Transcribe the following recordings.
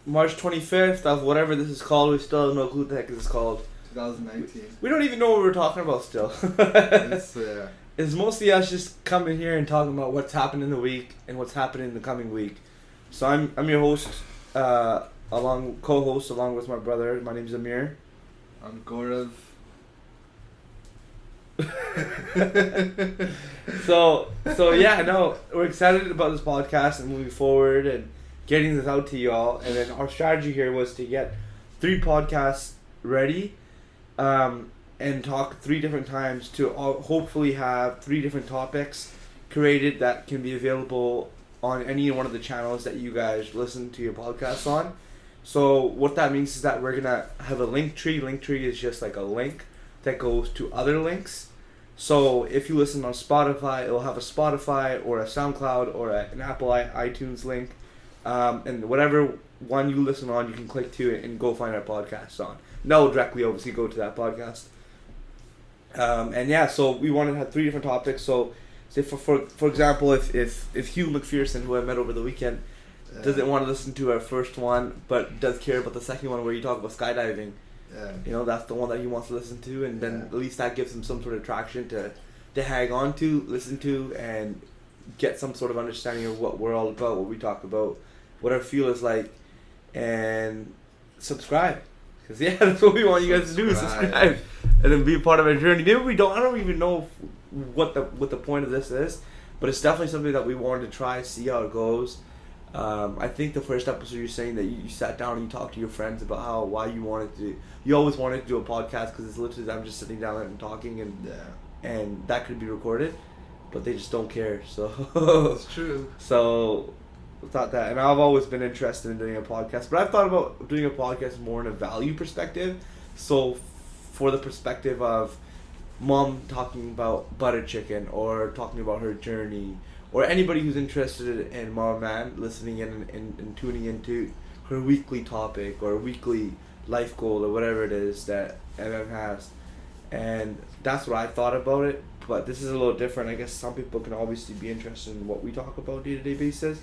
March 25th of whatever this is called. We still have no clue what the heck this is called. 2019. We don't even know what we're talking about still. It's mostly us just coming here and talking about what's happened in the week and what's happening in the coming week. So I'm your host, co-host along with my brother. My name's Amir. I'm Gaurav. So yeah, no, we're excited about this podcast and moving forward and getting this out to y'all. And then our strategy here was to get 3 podcasts ready, and talk 3 different times to hopefully have 3 different topics created that can be available on any one of the channels that you guys listen to your podcasts on. So what that means is that we're gonna have a link tree. Link tree is just like a link that goes to other links. So if you listen on Spotify, it'll have a Spotify or a SoundCloud or an Apple iTunes link, and whatever one you listen on, you can click to it and go find our podcast on. No, directly obviously go to that podcast. And yeah, so we wanted to have 3 different topics. So say for example, if Hugh McPherson, who I met over the weekend, doesn't want to listen to our first one, but does care about the second one where you talk about skydiving. Yeah. You know, that's the one that he wants to listen to, and then at least that gives him some sort of traction to hang on to, listen to, and get some sort of understanding of what we're all about, what we talk about, what our feel is like, and subscribe. Because yeah, that's what we want you guys to do, is subscribe, and then be a part of our journey. Maybe we don't, I don't even know what the point of this is, but it's definitely something that we wanted to try, see how it goes. I think the first episode you're saying that you sat down and you talked to your friends about why you always wanted to do a podcast, because it's literally them just sitting down and talking, and that could be recorded, but they just don't care. So it's true. So I thought that, and I've always been interested in doing a podcast, but I've thought about doing a podcast more in a value perspective. So for the perspective of mom talking about butter chicken or talking about her journey, or anybody who's interested in Mom Man listening in and tuning into her weekly topic or weekly life goal or whatever it is that MM has. And that's what I thought about it. But this is a little different. I guess some people can obviously be interested in what we talk about day-to-day basis.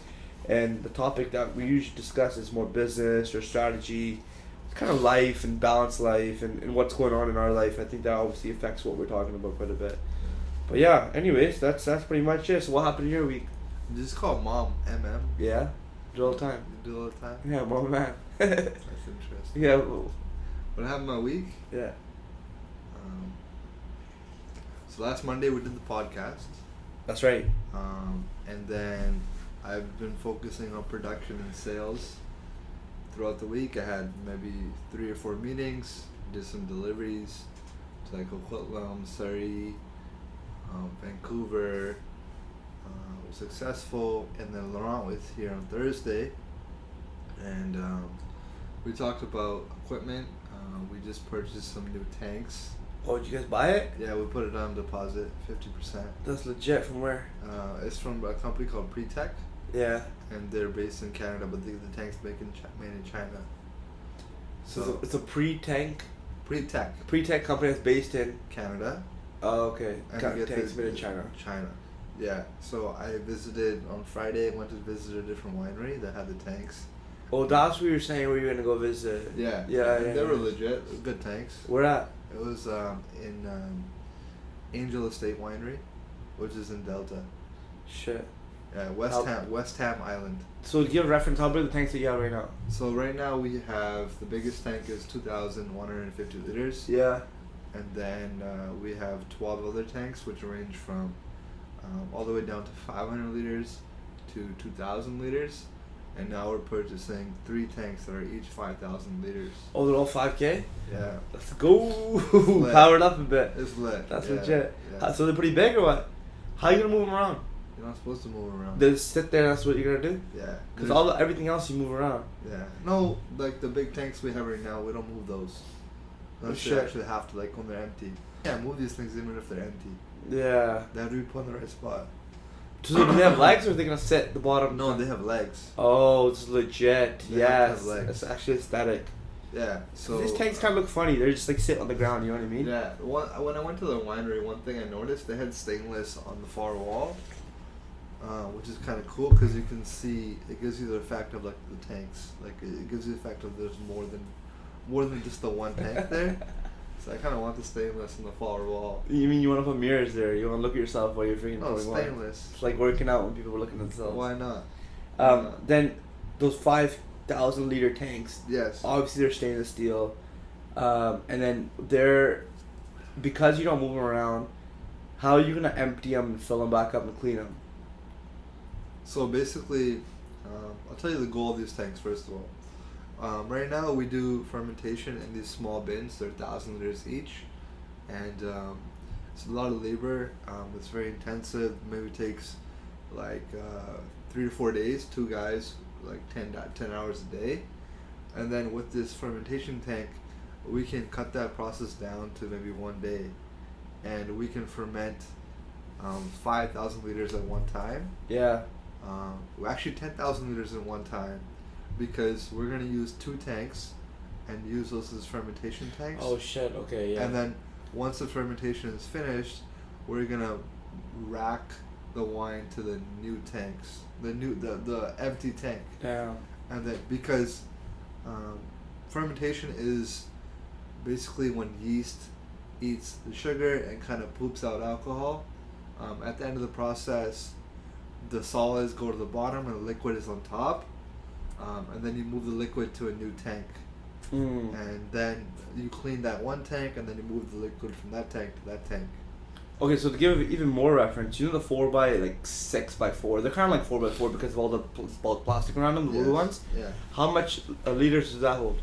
And the topic that we usually discuss is more business or strategy, kind of life and balanced life and what's going on in our life. I think that obviously affects what we're talking about quite a bit. But yeah, anyways, that's pretty much it. So what happened in your week? Just call Mom MM. Yeah? Do it all the time. You do it all the time? Yeah, Mom Man. That's interesting. Yeah. What happened my week? Yeah. So last Monday we did the podcast. That's right. And then I've been focusing on production and sales throughout the week. I had maybe 3 or 4 meetings, did some deliveries to like Coquitlam, Surrey, Vancouver. Was successful, and then Laurent was here on Thursday, and we talked about equipment. We just purchased some new tanks. Oh, did you guys buy it? Yeah, we put it on deposit, 50%. That's legit. From where? It's from a company called Pretech. Yeah. And they're based in Canada, but the tank's made in China. So it's a pre-tank company that's based in Canada. Oh, okay. And Tanks made in China. Yeah. So I visited on Friday. Went to visit a different winery that had the tanks. Oh, that's what you were saying where you were going to go visit. Yeah. Yeah. They were legit. Good tanks. Where at? It was in Angel Estate Winery, which is in Delta. Shit. Yeah, West Ham Island. So to give a reference, how big are the tanks that you have right now? So right now we have, the biggest tank is 2,150 liters. Yeah. And then we have 12 other tanks, which range from all the way down to 500 liters to 2,000 liters. And now we're purchasing 3 tanks that are each 5,000 liters. Oh, they're all 5K? Yeah. Let's go. Power it up a bit. It's lit. That's legit. Yeah. So they're pretty big or what? How are you going to move them around? You're not supposed to move around. They just sit there and that's what you're going to do? Yeah. Because everything else you move around. Yeah. No, like the big tanks we have right now, we don't move those. Unless you actually have to, like when they're empty. Yeah, move these things even if they're empty. Yeah. They have to be put in the right spot. So do they have legs or are they going to sit at the bottom? No, they have legs. Oh, it's legit. Yes. Legs. It's actually aesthetic. Yeah. So these tanks kind of look funny. They're just like sit on the ground, you know what I mean? Yeah. When I went to the winery, one thing I noticed, they had stainless on the far wall. which is kind of cool because you can see it gives you the effect of like the tanks. Like it gives you the effect of there's more than just the one tank there. So I kind of want the stainless in the far wall. You mean you want to put mirrors there? You want to look at yourself while you're freaking No, pouring wine? stainless. It's like working out when people are looking at themselves. Why not? Then those 5,000 liter tanks. Yes. Obviously they're stainless steel, and then because you don't move them around. How are you gonna empty them and fill them back up and clean them? So basically, I'll tell you the goal of these tanks first of all. Right now we do fermentation in these small bins. They're 1,000 liters each, and it's a lot of labor. It's very intensive. Maybe takes like 3 to 4 days. 2 guys, like 10 hours a day. And then with this fermentation tank, we can cut that process down to maybe 1 day, and we can ferment 5,000 liters at one time. Yeah. Actually 10,000 liters in one time, because we're gonna use 2 tanks and use those as fermentation tanks. Oh shit. Okay. Yeah. And then once the fermentation is finished, we're gonna rack the wine to the new tanks, the empty tank. Damn. And then because fermentation is basically when yeast eats the sugar and kind of poops out alcohol. At the end of the process, the solids go to the bottom and the liquid is on top, and then you move the liquid to a new tank, and then you clean that one tank, and then you move the liquid from that tank to that tank. Okay, so to give even more reference, you know the 4x6x4, they're kind of like 4x4 because of all the plastic around them, the little ones. Yeah. How much liters does that hold?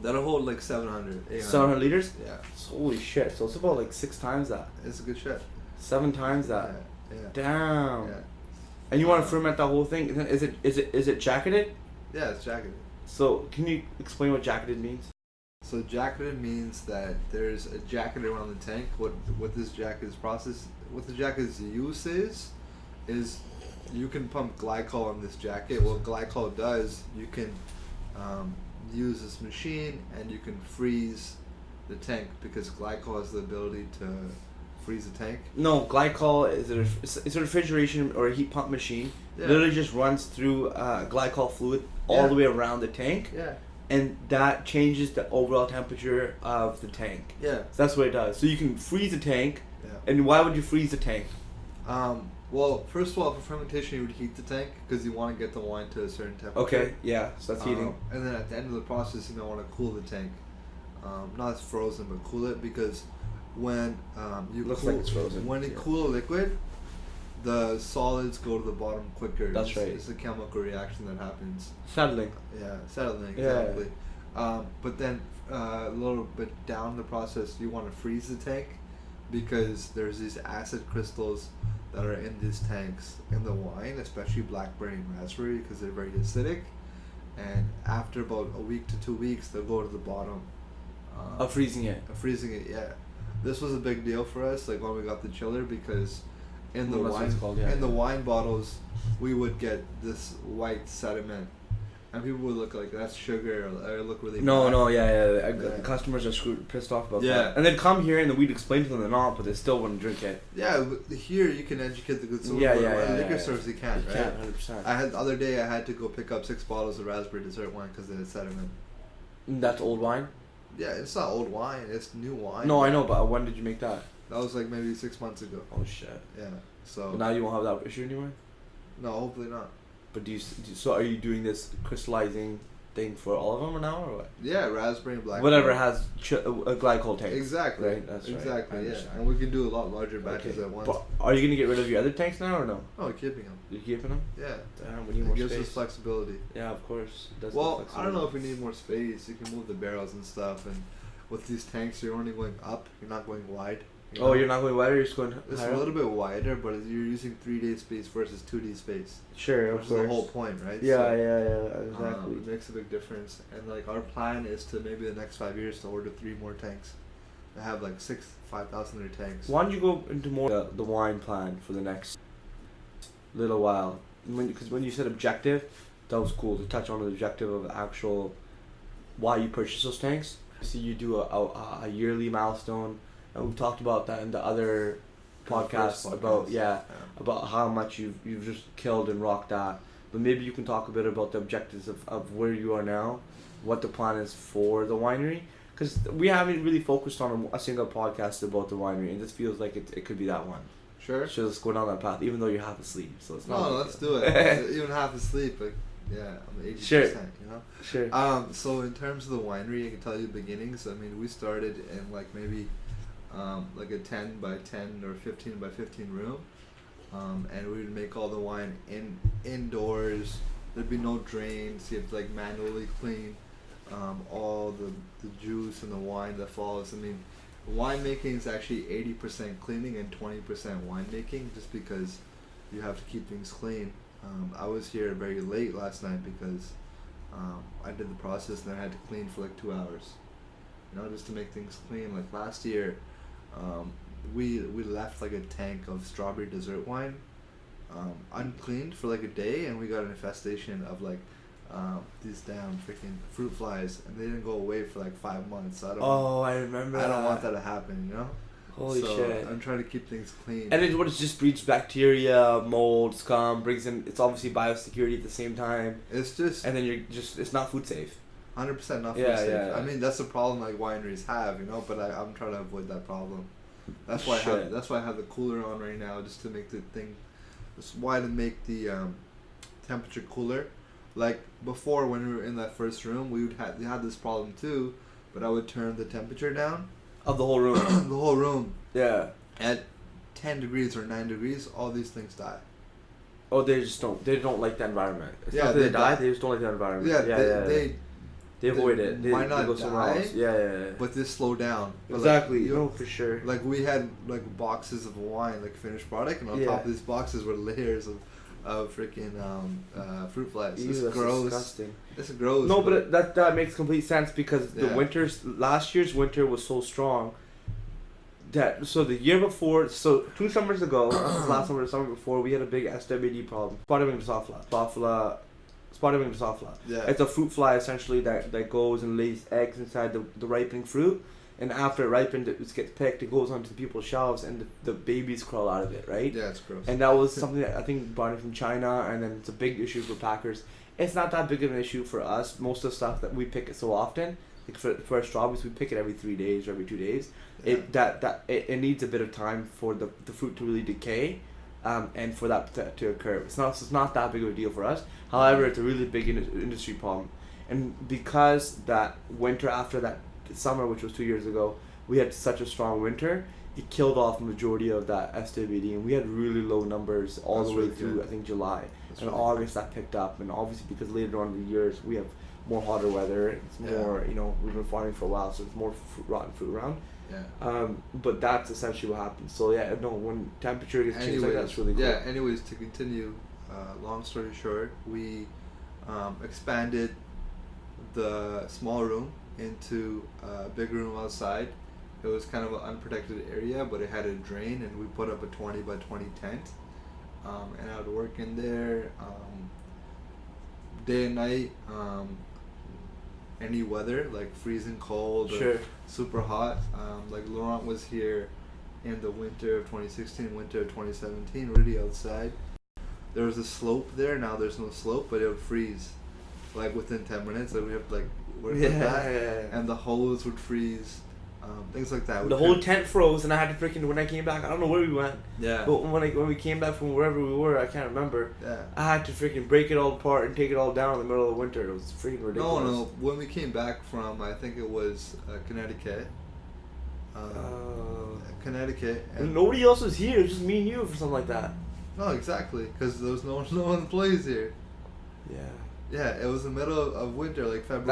That'll hold like 700, 800. 700 liters? Yeah. Holy shit! So it's about like 6 times that. It's a good shit. 7 times that. Yeah. Damn. Yeah. And you want to ferment that whole thing? Is it jacketed? Yeah, it's jacketed. So can you explain what jacketed means? So jacketed means that there's a jacket around the tank. What this jacket's process, what the jacket's use is you can pump glycol in this jacket. What glycol does, you can use this machine and you can freeze the tank, because glycol has the ability to freeze the tank. No, glycol it's a refrigeration or a heat pump machine. Yeah. Literally just runs through glycol fluid all the way around the tank. Yeah. And that changes the overall temperature of the tank. Yeah. So that's what it does. So you can freeze the tank. Yeah. And why would you freeze the tank? Well, first of all, for fermentation, you would heat the tank because you want to get the wine to a certain temperature. Okay, yeah, so that's heating. And then at the end of the process, you might want to cool the tank. Not as frozen, but cool it, because when you Looks cool, like it's frozen. when you Yeah. cool a liquid, the solids go to the bottom quicker. That's right. It's a chemical reaction that happens. Settling. Yeah, settling, Yeah. exactly. But then a little bit down the process, you want to freeze the tank, because there's these acid crystals that are in these tanks in the wine, especially blackberry and raspberry, because they're very acidic. And after about a week to 2 weeks, they'll go to the bottom. Of freezing it. Freezing it, yeah. This was a big deal for us, like when we got the chiller, because in the That's what it's wine called, yeah. in the wine bottles, we would get this white sediment, and people would look like that's sugar, or look really bad. Yeah. Yeah. Customers are pissed off about Yeah. that. And they'd come here and then we'd explain to them they're not, but they still wouldn't drink it. Yeah, but here you can educate the consumer. Yeah, but yeah, at yeah, liquor yeah. stores you can't, You right? can't, 100%. The other day I had to go pick up 6 bottles of raspberry dessert wine because it had sediment. That's old wine? Yeah, it's not old wine, it's new wine. No, I know, but when did you make that? That was like maybe 6 months ago. Oh shit. Yeah, so. But now you won't have that issue anymore? No, hopefully not. But so are you doing this crystallizing thing for all of them or now or what? Yeah, raspberry and blackberry. Whatever has a glycol tank. Exactly. Right? That's right. Exactly, I yeah. understand. And we can do a lot larger batches at once. But are you going to get rid of your other tanks now or no? Oh, keeping them. You're keeping them? Yeah. Damn, we need It more gives space. us flexibility. Yeah, of course. It does Well, give I don't know if flexibility. we need more space. You can move the barrels and stuff, and with these tanks, you're only going up. You're not going wide. You know? Oh, you're not going wider, you're just going It's higher? a little bit wider, but you're using 3D space versus 2D space. Sure, Which of is course. the whole point, right? Yeah, So, yeah, exactly. It makes a big difference. And like our plan is to maybe the next 5 years to order 3 more tanks. To have like 5,000 liter tanks. Why don't you go into more the wine plan for the next little while? Because when you said objective, that was cool to touch on the objective of actual why you purchase those tanks. So you do a yearly milestone, and we talked about that in the other podcast about about how much you've just killed and rocked that. But maybe you can talk a bit about the objectives of where you are now, what the plan is for the winery, because we haven't really focused on a single podcast about the winery, and this feels like it could be that one. Sure. So let's go down that path, even though you're half asleep. So it's not. No, let's do it. Even half asleep, but yeah, I'm 80%. Sure. You know. Sure. So in terms of the winery, I can tell you the beginnings. I mean, we started in like maybe, like a 10 by 10 or 15 by 15 room, and we would make all the wine indoors. There'd be no drains. You have to like manually clean, all the juice and the wine that falls. I mean, winemaking is actually 80% cleaning and 20% winemaking, just because you have to keep things clean. I was here very late last night because I did the process and then I had to clean for like 2 hours, you know, just to make things clean. Like last year, we left like a tank of strawberry dessert wine uncleaned for like a day, and we got an infestation of like these damn freaking fruit flies, and they didn't go away for like 5 months. So I remember. I don't want that to happen, you know. Holy shit! I'm trying to keep things clean. And it just breeds bacteria, mold, scum, brings in. It's obviously biosecurity at the same time. It's just. And then it's not food safe. 100% not food safe. Yeah. I mean, that's the problem like wineries have, you know. But I'm trying to avoid that problem. That's why I have the cooler on right now, just to make the thing. That's why to make the temperature cooler. Like before, when we were in that first room, we had this problem too, but I would turn the temperature down of the whole room. The whole room. Yeah. At 10 degrees or 9 degrees, all these things die. Oh, they just don't. They don't like the environment. It's yeah, not that they die. They just don't like the environment. Yeah, they avoid it. Why not they go somewhere else. Yeah. But they slow down. Exactly. Like, no, for sure. Like we had like boxes of wine, like finished product, and on top of these boxes were layers of freaking fruit flies. Ew, that's gross. Disgusting. It's gross. No, but that makes complete sense, because the last year's winter was so strong that the year before, 2 summers ago, last summer, the summer before, we had a big SWD problem. Spotted wing Drosophila. Yeah. It's a fruit fly essentially that goes and lays eggs inside the ripening fruit, and after it ripened, it gets picked, it goes onto people's shelves, and the babies crawl out of it, right? Yeah, it's gross. And that was something that I think brought it from China, and then it's a big issue for packers. It's not that big of an issue for us. Most of the stuff that we pick it so often, like for our strawberries, we pick it every 3 days or every 2 days. Yeah. It needs a bit of time for the fruit to really decay, and for that to occur. It's not that big of a deal for us. However, it's a really big industry problem, and because that winter after that summer, which was 2 years ago, we had such a strong winter, it killed off the majority of that SWD, and we had really low numbers all the way through, I think, July. And August that picked up, and obviously because later on in the years we have more hotter weather, it's more, you know, we've been farming for a while, so there's more rotten fruit around. Yeah. But that's essentially what happens. So yeah, no, when temperature gets changed like that, that's really cool. Yeah, anyways, to continue, long story short, we expanded the small room into a big room outside. It was kind of an unprotected area, but it had a drain, and we put up a 20 by 20 tent. And I would work in there day and night, any weather, like freezing cold or super hot. Like Laurent was here in the winter of 2016, winter of 2017, really outside. There was a slope there, now there's no slope, but it would freeze like within 10 minutes, so we have to like work with that. And the hose would freeze. Things like that. The whole tent froze, and I had to freaking, when I came back, I don't know where we went. Yeah. But when we came back from wherever we were, I can't remember. Yeah. I had to freaking break it all apart and take it all down in the middle of the winter. It was freaking ridiculous. No. When we came back from, I think it was Connecticut. Connecticut. And nobody else was here. It was just me and you for something like that. No, exactly, because there was no one plays here. Yeah. Yeah, it was the middle of winter, like February.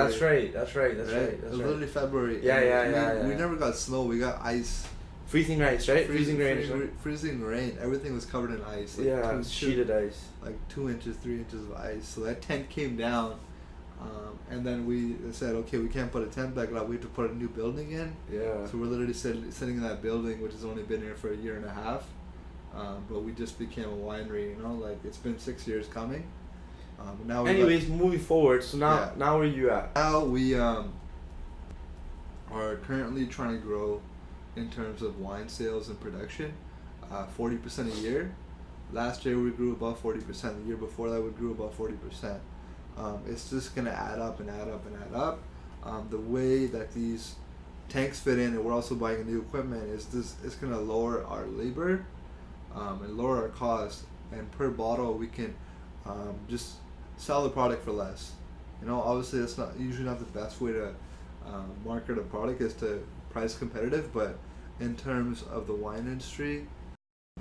That's right. It was literally February. Yeah. We never got snow. We got ice. Freezing ice, right? Freezing rain. Freezing rain. Everything was covered in ice. Like sheeted ice. Like 2 inches, 3 inches of ice. So that tent came down, and then we said, okay, we can't put a tent back up. We have to put a new building in. Yeah. So we're literally sitting in that building, which has only been here for a year and a half. But we just became a winery. You know, like it's been 6 years coming. Now moving forward, so now where are you at? Now we are currently trying to grow in terms of wine sales and production. 40% a year. Last year we grew above 40%. The year before that we grew above 40%. It's just gonna add up and add up and add up. The way that these tanks fit in, and we're also buying new equipment, is this. It's gonna lower our labor and lower our cost. And per bottle, we can just sell the product for less. You know, obviously that's not usually not the best way to market a product, is to price competitive. But in terms of the wine industry,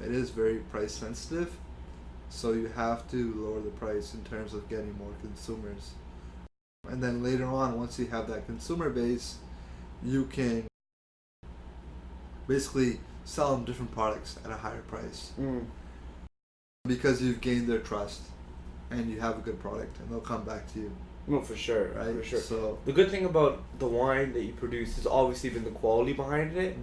it is very price sensitive. So you have to lower the price in terms of getting more consumers. And then later on, once you have that consumer base, you can basically sell them different products at a higher price. Because you've gained their trust and you have a good product, and they'll come back to you. No, for sure, Right? for sure. So The good thing about the wine that you produce has obviously been the quality behind it.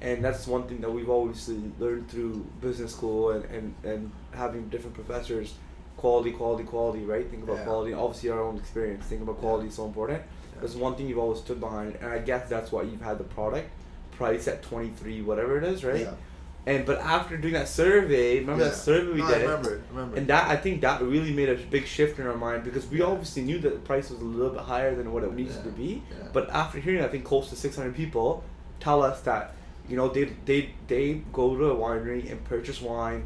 And that's one thing that we've obviously learned through business school and having different professors. Quality, right? Think about Yeah. quality. Obviously, our own experience. Think about quality is so important. Yeah. That's one thing you've always stood behind. And I guess that's why you've had the product price at 23, whatever it is, right? Yeah. But after doing that survey, remember that survey we No, did? I remember. And that, I think that really made a big shift in our mind, because we obviously knew that the price was a little bit higher than what it needed to be. Yeah. But after hearing, I think close to 600 people tell us that, you know, they go to a winery and purchase wine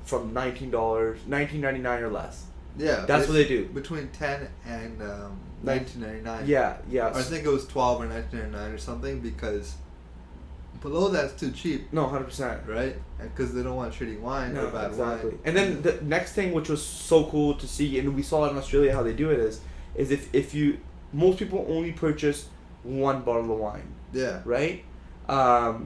from $19.99 or less. Yeah, That's what they do. Between 10 and 19.99. Yeah. I think it was 12 or 19.99 or something, because below that's too cheap. No, 100%. Right? And because they don't want shitty wine or bad wine. And then the next thing, which was so cool to see, and we saw in Australia how they do it, is if you, most people only purchase one bottle of wine. Yeah. Right? Or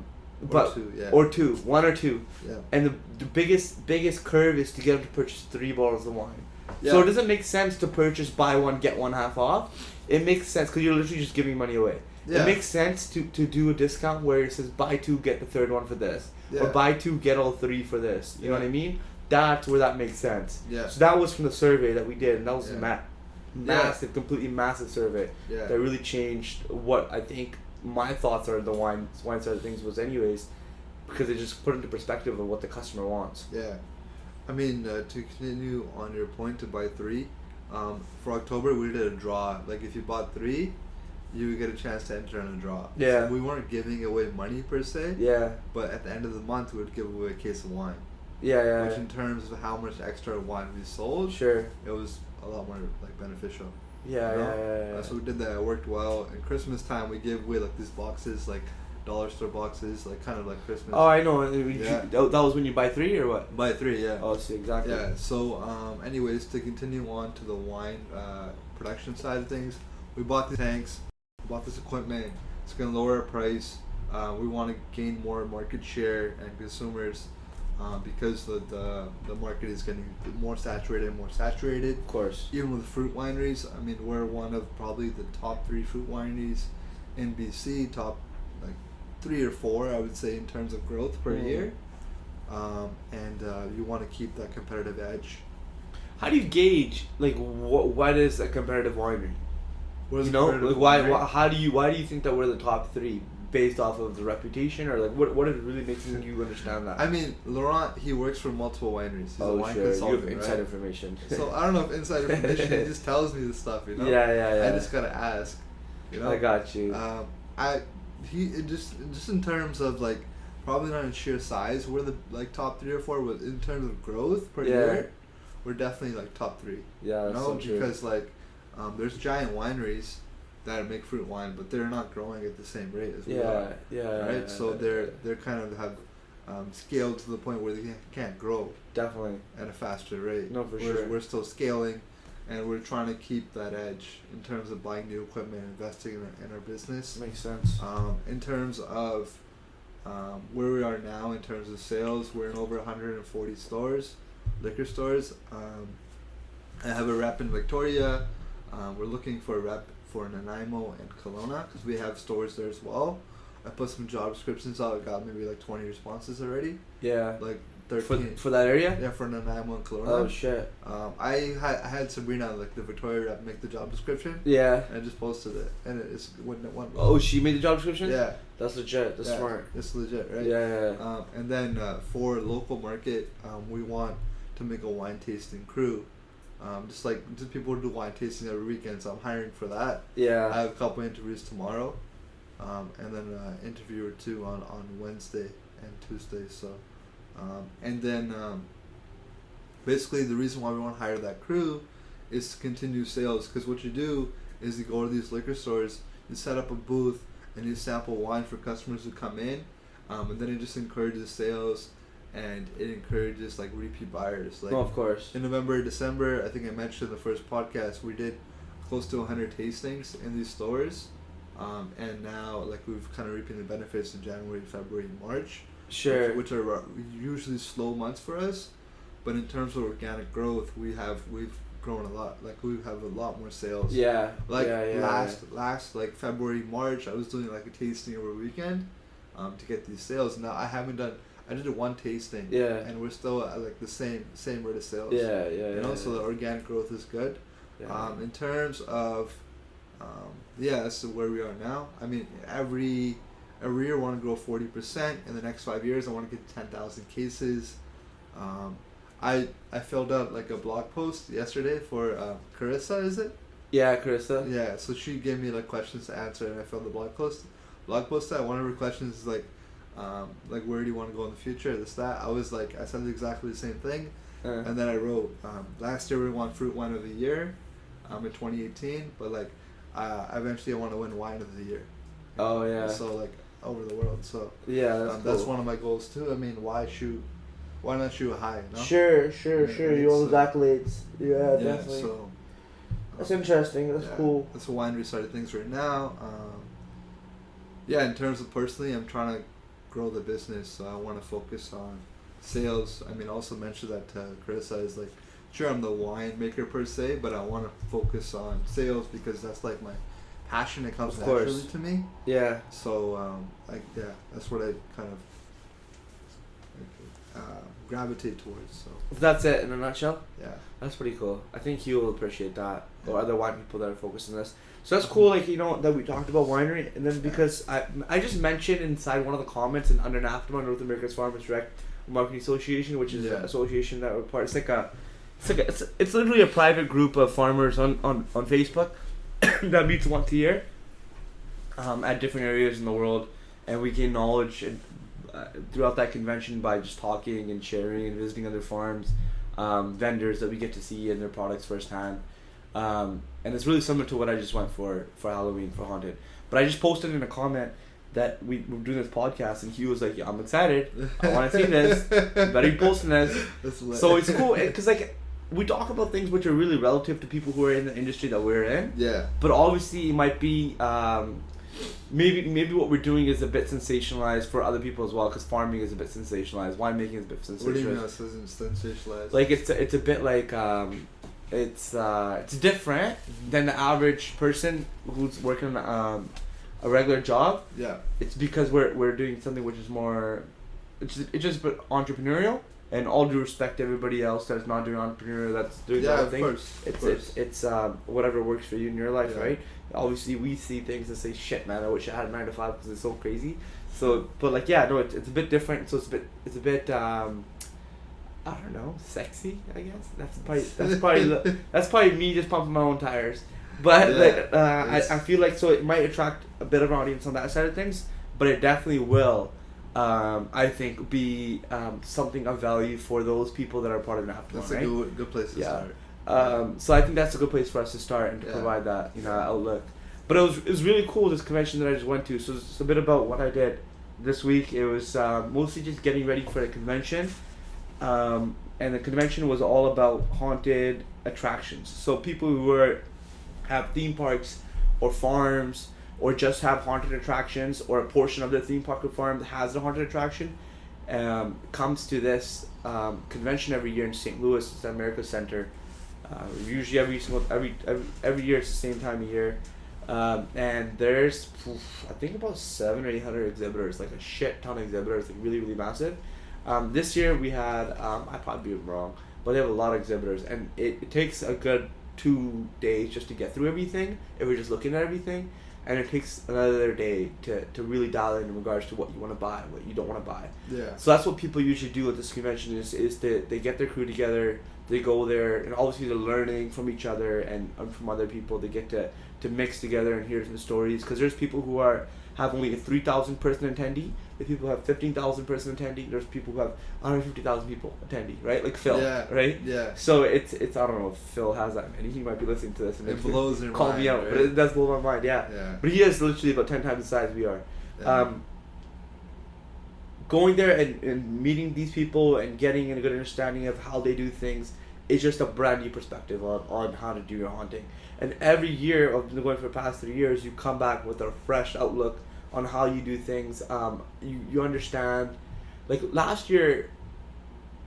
two, yeah. One or two. Yeah. And the biggest curve is to get them to purchase 3 bottles of wine. Yeah. So it doesn't make sense to purchase buy one get one half off. It makes sense because you're literally just giving money away. Yeah. It makes sense to do a discount where it says buy 2 get the third one for this, Yeah. or buy 2 get all 3 for this. You know what I mean? That's where that makes sense. Yeah. So that was from the survey that we did, and that was Yeah. massive, completely massive survey Yeah. that really changed what I think my thoughts are the wine side of things was anyways, because it just put into perspective of what the customer wants. Yeah. I mean, to continue on your point, to buy 3, for October we did a draw. Like, if you bought 3, you would get a chance to enter in a draw. Yeah. So we weren't giving away money per se. Yeah. But at the end of the month, we would give away a case of wine. Yeah. Which, in terms of how much extra wine we sold, Sure. it was a lot more like beneficial. Yeah, you know? yeah. So we did that. It worked well. And Christmas time, we gave away like these boxes, like dollar store boxes, like kind of like Christmas. Oh, I know. Yeah. That was when you buy 3 or what? Buy 3, yeah. Oh, see, exactly. Yeah. So, anyways, to continue on to the wine production side of things, we bought these tanks, we bought this equipment. It's gonna lower our price. We want to gain more market share and consumers, because the market is getting more saturated and more saturated. Of course. Even with fruit wineries, I mean, we're one of probably the top 3 fruit wineries in BC, top like 3 or 4, I would say, in terms of growth per year. And you want to keep that competitive edge. How do you gauge like what is a competitive winery? What is You know, competitive like winery? why do you think that we're the top 3 based off of the reputation, or like what it really makes you understand that? I mean, Laurent, he works for multiple wineries. He's a wine You have consultant, inside right? information. So I don't know if inside information, he just tells me this stuff, you know? Yeah. I just gotta ask, you know? I got you. Just in terms of like, probably not in sheer size, we're the like top 3 or 4, but in terms of growth per year, we're definitely like top 3. Yeah, you that's know, so true. because like, there's giant wineries that make fruit wine, but they're not growing at the same rate as we are. Right? So they're kind of have scaled to the point where they can't grow definitely at a faster rate. No, for Whereas sure. we're still scaling, and we're trying to keep that edge in terms of buying new equipment and investing in our business. makes sense. In terms of where we are now in terms of sales, we're in over 140 stores, liquor stores. I have a rep in Victoria. We're looking for a rep for Nanaimo and Kelowna, because we have stores there as well. I put some job descriptions out. I got maybe like 20 responses already. Yeah. Like 13. For that area? Yeah, for the 9-1 Kelowna. Oh shit. I had Sabrina, like the Victoria rep, make the job description. Yeah. And I just posted it, and it went well. Oh, she made the job description? Yeah. That's legit. That's smart. It's legit, right? Yeah. And then for local market, we want to make a wine tasting crew. Just people who do wine tasting every weekend, so I'm hiring for that. Yeah. I have a couple interviews tomorrow, and then an interview or two on Wednesday and Tuesday. So, and then basically the reason why we want to hire that crew is to continue sales, because what you do is you go to these liquor stores, you set up a booth, and you sample wine for customers who come in, and then it just encourages sales, and it encourages like repeat buyers. Like, oh, of course. In November, December, I think I mentioned in the first podcast, we did close to 100 tastings in these stores, and now like we've kind of reaping the benefits in January, February, March. Sure. Which are usually slow months for us, but in terms of organic growth, we've grown a lot. Like we have a lot more sales. Yeah. Like last like February, March, I was doing like a tasting every weekend, to get these sales. Now I did one tasting. Yeah. And we're still at like the same rate of sales. Yeah. You know, so the organic growth is good. Yeah. In terms of, that's where we are now. I mean, every year I want to grow 40%. In the next 5 years, I want to get 10,000 cases. I filled out like a blog post yesterday for Carissa, is it? Yeah, Carissa. Yeah, so she gave me like questions to answer, and I filled the blog post. One of her questions is like where do you want to go in the future? This, that. I said exactly the same thing, and then I wrote last year we won Fruit Wine of the Year, in 2018, but like eventually I want to win Wine of the Year. Oh yeah. So like over the world. So yeah, that's one of my goals too. I mean, why not shoot high? You know? Sure. Right, You own accolades. Yeah, definitely. So that's interesting. That's cool. That's a winery side of things right now. In terms of personally, I'm trying to grow the business, so I want to focus on sales. I mean, also mention that Carissa is like, sure, I'm the winemaker per se, but I want to focus on sales because that's like my passion. It comes naturally to me. Yeah. So that's what I kind of gravitate towards. So that's it in a nutshell. Yeah, that's pretty cool. I think he will appreciate that, or other wine people that are focused on this. So that's cool. Like, you know, that we talked about winery, and then because I just mentioned inside one of the comments and under NAFTA, North America's Farmers Direct Marketing Association, which is an association that we're part. It's literally a private group of farmers on Facebook that meets once a year, at different areas in the world, and we gain knowledge and throughout that convention by just talking and sharing and visiting other farms, vendors that we get to see and their products firsthand. And it's really similar to what I just went for Halloween for Haunted. But I just posted in a comment that we were doing this podcast, and he was like, "Yeah, I'm excited. I want to see this. Better be posting this." So it's cool because like we talk about things which are really relative to people who are in the industry that we're in. Yeah. But obviously, it might be maybe what we're doing is a bit sensationalized for other people as well, because farming is a bit sensationalized, winemaking is a bit sensationalized. What do you mean it's sensationalized? Like it's a bit like it's different than the average person who's working a regular job. Yeah. It's because we're doing something which is more, it's just but entrepreneurial. And all due respect to everybody else that's not doing entrepreneurial, that's doing other things. It's whatever works for you in your life, right? Obviously, we see things and say, "Shit, man, I wish I had a 9 to 5 because it's so crazy." So, but like, it's a bit different. So it's a bit I don't know, sexy. I guess that's probably me just pumping my own tires. But I feel like so it might attract a bit of an audience on that side of things, but it definitely will. I think be something of value for those people that are part of NAFTA. That's a good place to start. So I think that's a good place for us to start and to provide that outlook. But it was really cool, this convention that I just went to. So it's a bit about what I did this week. It was mostly just getting ready for the convention, and the convention was all about haunted attractions. So people who have theme parks or farms, or just have haunted attractions, or a portion of the theme park or farm that has a haunted attraction, comes to this convention every year in St. Louis. It's the America Center. Usually every year it's the same time of year, and there's I think about 700 or 800 exhibitors, like a shit ton of exhibitors, like really really massive. This year we had, I probably be wrong, but they have a lot of exhibitors, and it takes a good 2 days just to get through everything if we're just looking at everything, and it takes another day to really dial in regards to what you want to buy, what you don't want to buy. Yeah. So that's what people usually do at this convention is they get their crew together, they go there, and obviously they're learning from each other and from other people. They get to mix together and hear some stories, because there's people who have only a 3,000 person attendee. There's people who have 15,000 person attendee. There's people who have 150,000 people attendee, right? Like Phil, right? Yeah. So it's I don't know if Phil has that many. He might be listening to this and it blows your call mind, me out, right? but it does blow my mind. Yeah. But he is literally about 10 times the size we are. Yeah. Going there and meeting these people and getting a good understanding of how they do things is just a brand new perspective on how to do your haunting. And every year, I've been going for the past 3 years, you come back with a fresh outlook on how you do things. You understand, like last year,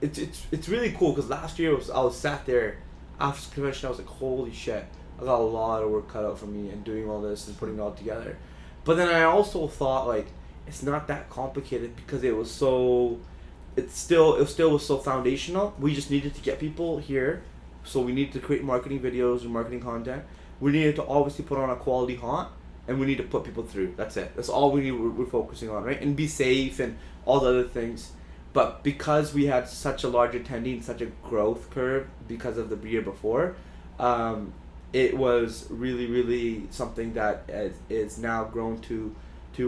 it's really cool, because last year I was sat there after the convention. I was like, holy shit, I got a lot of work cut out for me and doing all this and putting it all together. But then I also thought, like, it's not that complicated, because it still was so foundational. We just needed to get people here, so we needed to create marketing videos and marketing content. We needed to obviously put on a quality haunt, and we need to put people through. That's it. That's all we're focusing on, right? And be safe and all the other things. But because we had such a large attendee and such a growth curve because of the year before, it was really, really something that is now grown to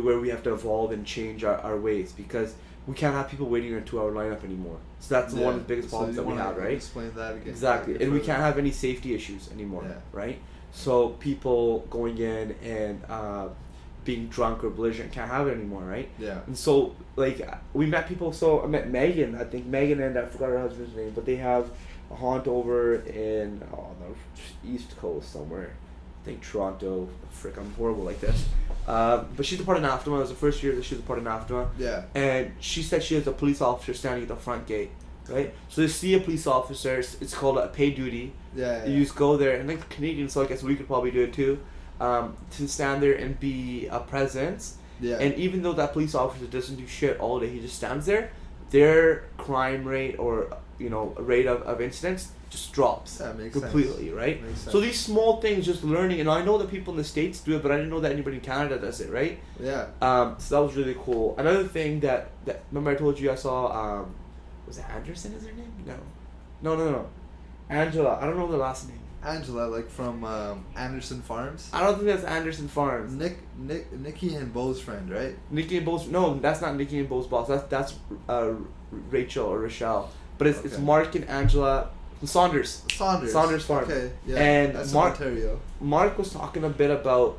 where we have to evolve and change our ways, because we can't have people waiting in a 2-hour lineup anymore. So that's one of the biggest problems that we have, right? Explain that again. Exactly. And we can't have any safety issues anymore, right? So people going in and being drunk or belligerent can't have it anymore, right? Yeah. And so, like, we met people. So I met Megan. I think Megan and I forgot her husband's name, but they have a haunt over in the East Coast somewhere. I think Toronto. Frick, I'm horrible like this. But she's a part of NAFTA. It was the first year that she was a part of NAFTA. Yeah. And she said she has a police officer standing at the front gate, right? So they see a police officer. It's called a pay duty. Yeah. You just go there, and like the Canadians, so I guess we could probably do it too, to stand there and be a presence. Yeah. And even though that police officer doesn't do shit all day, he just stands there, their crime rate or rate of incidents just drops completely, sense. Right? Makes sense. So these small things, just learning, and I know that people in the States do it, but I didn't know that anybody in Canada does it, right? Yeah. So that was really cool. Another thing that remember I told you I saw, was it Anderson is her name? No. Angela. I don't know the last name. Angela, like from Anderson Farms? I don't think that's Anderson Farms. Nikki and Bo's friend, right? Nikki and Bo's, no, that's not Nikki and Bo's boss. That's Rachel or Rochelle. But it's Mark and Angela Saunders Farm. Okay, yeah. And that's Ontario. Mark was talking a bit about,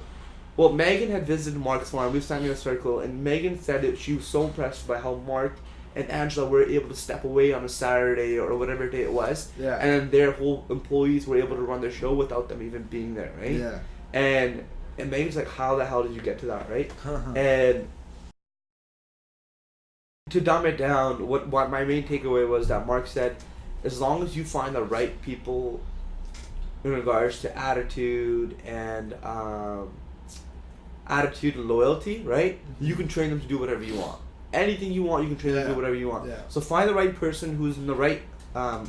well, Megan had visited Mark's farm. We were standing in a circle, and Megan said that she was so impressed by how Mark and Angela were able to step away on a Saturday or whatever day it was. Yeah. And their whole employees were able to run their show without them even being there, right? Yeah. And Megan's like, how the hell did you get to that, right? And to dumb it down, what my main takeaway was that Mark said, as long as you find the right people in regards to attitude and loyalty, right? You can train them to do whatever you want. Anything you want, you can train them to do whatever you want. Yeah. So find the right person who's in the right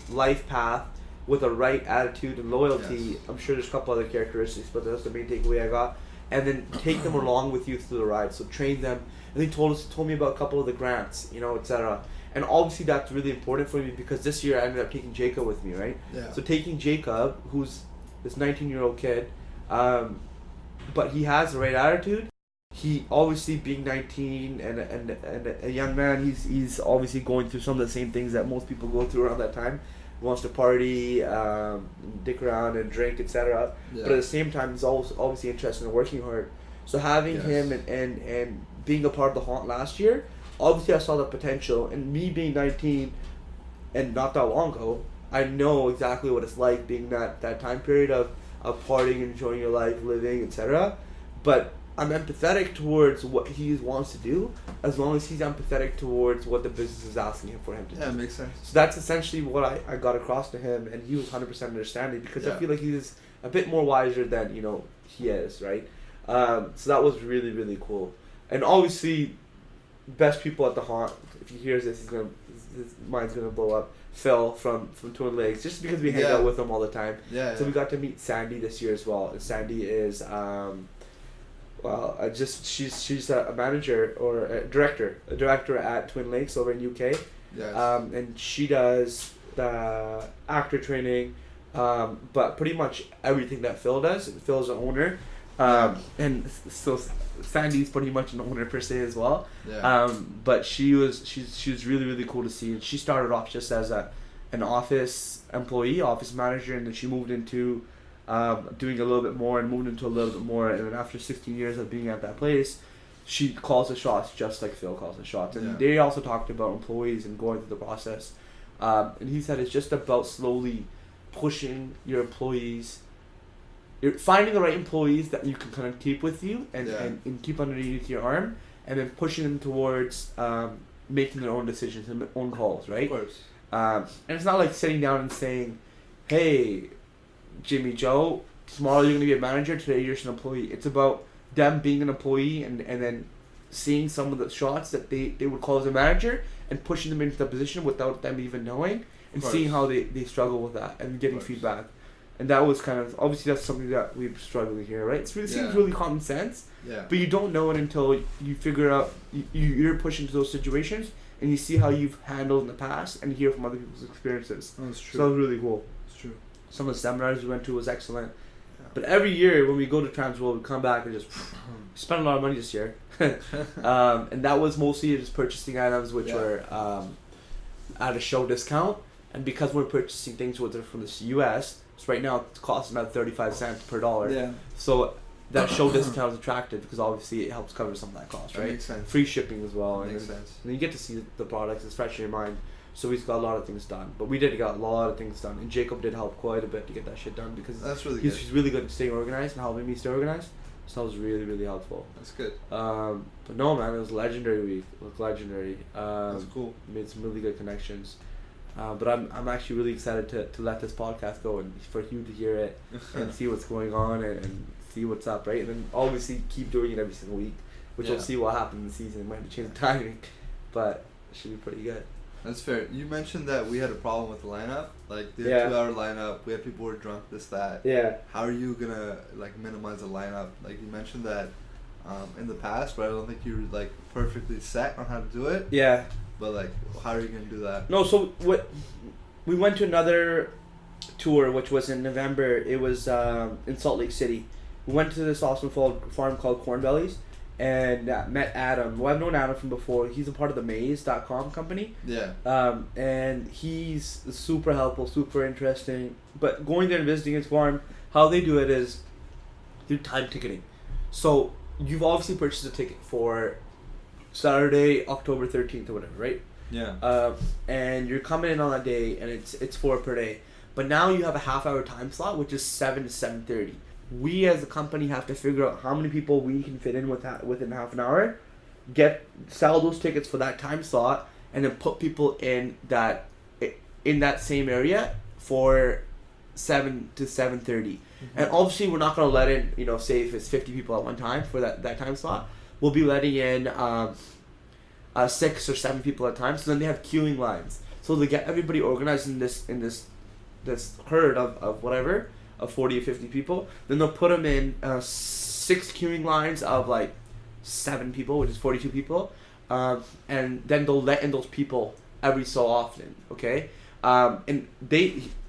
life path with the right attitude and loyalty. Yes. I'm sure there's a couple other characteristics, but that's the main takeaway I got. And then take them along with you through the ride. So train them. And he told me about a couple of the grants, etc. And obviously that's really important for me, because this year I ended up taking Jacob with me, right? Yeah. So taking Jacob, who's this 19-year-old kid, but he has the right attitude. He obviously being 19 and a young man, he's obviously going through some of the same things that most people go through around that time. He wants to party, dick around and drink, etc. Yeah. But at the same time, he's also obviously interested in working hard. So having him and being a part of the haunt last year, obviously I saw the potential. And me being 19 and not that long ago, I know exactly what it's like being that time period of partying, enjoying your life, living, etc. But I'm empathetic towards what he wants to do, as long as he's empathetic towards what the business is asking him for him to do. Yeah, makes sense. So that's essentially what I got across to him, and he was 100% understanding, because I feel like he's a bit more wiser than he is, right? So that was really, really cool. And obviously, best people at the haunt. If he hears this, his mind's gonna blow up. Phil from Twin Lakes, just because we hang out with him all the time. Yeah. So we got to meet Sandy this year as well. And Sandy is she's a manager or a director at Twin Lakes over in UK. Yes. And she does the actor training, but pretty much everything that Phil does. Phil's an owner, and so Sandy's pretty much an owner per se as well. Yeah. But she was really, really cool to see, and she started off just as an office employee, office manager, and then she moved into doing a little bit more, and moved into a little bit more, and then after 16 years of being at that place, she calls the shots just like Phil calls the shots. And they also talked about employees and going through the process, and he said it's just about slowly pushing your employees. You're finding the right employees that you can kind of keep with you and keep underneath your arm, and then pushing them towards making their own decisions and their own calls, right? Of course. And it's not like sitting down and saying, hey, Jimmy Joe, tomorrow you're going to be a manager, today you're just an employee. It's about them being an employee and then seeing some of the shots that they would call as a manager and pushing them into the position without them even knowing, and seeing how they struggle with that and getting feedback. And that was kind of, obviously that's something that we've struggled with here, right? It seems really common sense, but you don't know it until you figure out, you're pushed into those situations and you see how you've handled in the past and hear from other people's experiences. Oh, that's true. So it was really cool. It's true. Some of the seminars we went to was excellent. Yeah. But every year when we go to Transworld, we come back and just spend a lot of money this year. And that was mostly just purchasing items which were at a show discount. And because we're purchasing things from the US, so right now it costs about 35 cents per dollar. Yeah. So that show discount is attractive because obviously it helps cover some of that cost, right? That makes sense. Free shipping as well. Makes sense. And you get to see the products, it's fresh in your mind. So we've got a lot of things done. But we did get a lot of things done. And Jacob did help quite a bit to get that shit done because he's really good at staying organized and helping me stay organized. So that was really, really helpful. That's good. But no, man, it was a legendary week. It was legendary. That's cool. Made some really good connections. But I'm actually really excited to let this podcast go and for you to hear it and see what's going on and see what's up, right? And then obviously keep doing it every single week, which we'll see what happens in the season. It might have to change the timing, but it should be pretty good. That's fair. You mentioned that we had a problem with the lineup. Like, the 2-hour lineup, we had people who were drunk, this, that. Yeah. How are you going to, like, minimize the lineup? Like, you mentioned that in the past, but I don't think you were, like, perfectly set on how to do it. Yeah. But, like, how are you going to do that? No, so we went to another tour, which was in November. It was in Salt Lake City. We went to this awesome farm called Corn Bellies and met Adam. Well, I've known Adam from before. He's a part of the Maze.com company. Yeah. And he's super helpful, super interesting. But going there and visiting his farm, how they do it is through time ticketing. So you've obviously purchased a ticket for Saturday, October 13th or whatever, right? Yeah. And you're coming in on that day, and it's 4 per day. But now you have a half-hour time slot, which is 7 to 7:30. We as a company have to figure out how many people we can fit in within half an hour, sell those tickets for that time slot, and then put people in that same area for 7 to 7:30. Mm-hmm. And obviously we're not going to let in, say if it's 50 people at one time for that time slot, we'll be letting in 6 or 7 people at a time. So then they have queuing lines. So they get everybody organized in this herd of whatever, of 40 or 50 people. Then they'll put them in 6 queuing lines of like 7 people, which is 42 people. And then they'll let in those people every so often, okay? And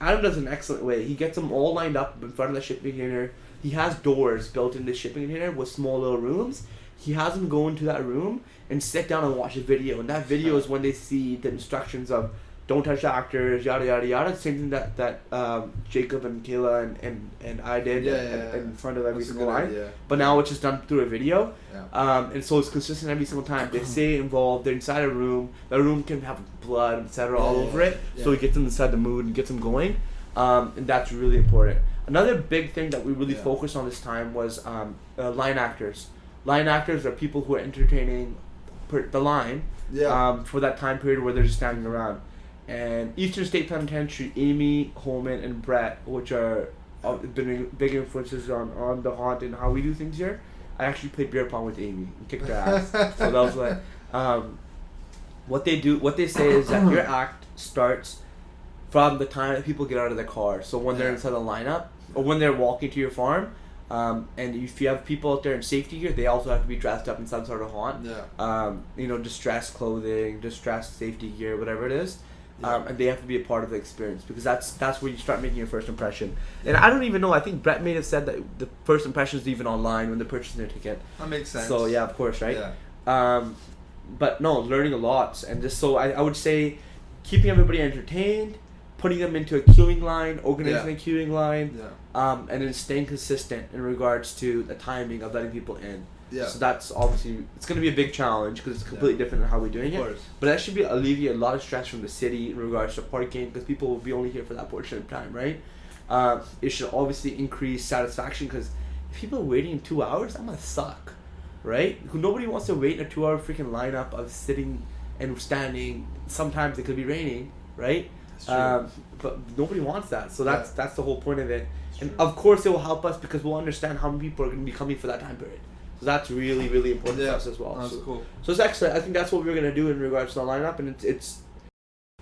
Adam does an excellent way. He gets them all lined up in front of the shipping container. He has doors built in the shipping container with small little rooms. He has them go into that room and sit down and watch a video. And that video is when they see the instructions of don't touch the actors, yada yada yada. Same thing that Jacob and Kayla and I did in front of every single line. Idea. But now it's just done through a video. Yeah. And so it's consistent every single time. They stay involved. They're inside a room. The room can have blood, etc. all over it. Yeah. So it gets them inside the mood and gets them going. And that's really important. Another big thing that we really focused on this time was line actors. Line actors are people who are entertaining the line for that time period where they're just standing around. And Eastern State Penitentiary, Amy, Holman, and Brett, which are been big influences on the haunt and how we do things here. I actually played beer pong with Amy and kicked her ass. So that was like, What they say is that your act starts from the time that people get out of their car. So when they're inside the lineup, or when they're walking to your farm, and if you have people out there in safety gear, they also have to be dressed up in some sort of haunt. Distressed clothing, distressed safety gear, whatever it is. And they have to be a part of the experience, because that's where you start making your first impression. And I don't even know, I think Brett may have said that the first impression is even online when they're purchasing their ticket. That makes sense. So yeah, of course, right? But no, learning a lot, and just so I would say keeping everybody entertained, putting them into a queuing line, organizing a queuing line, and then staying consistent in regards to the timing of letting people in. So that's obviously, it's going to be a big challenge because it's completely different than how we're doing it. But that should alleviate a lot of stress from the city in regards to parking, because people will be only here for that portion of time, right? It should obviously increase satisfaction, because if people are waiting 2 hours, that must suck, right? Nobody wants to wait in a 2 hour freaking lineup of sitting and standing. Sometimes it could be raining, right? But nobody wants that. So that's the whole point of it. And of course it will help us because we'll understand how many people are going to be coming for that time period. So that's really, really important for us as well. That's cool. So it's excellent. I think that's what we're going to do in regards to the lineup. And it's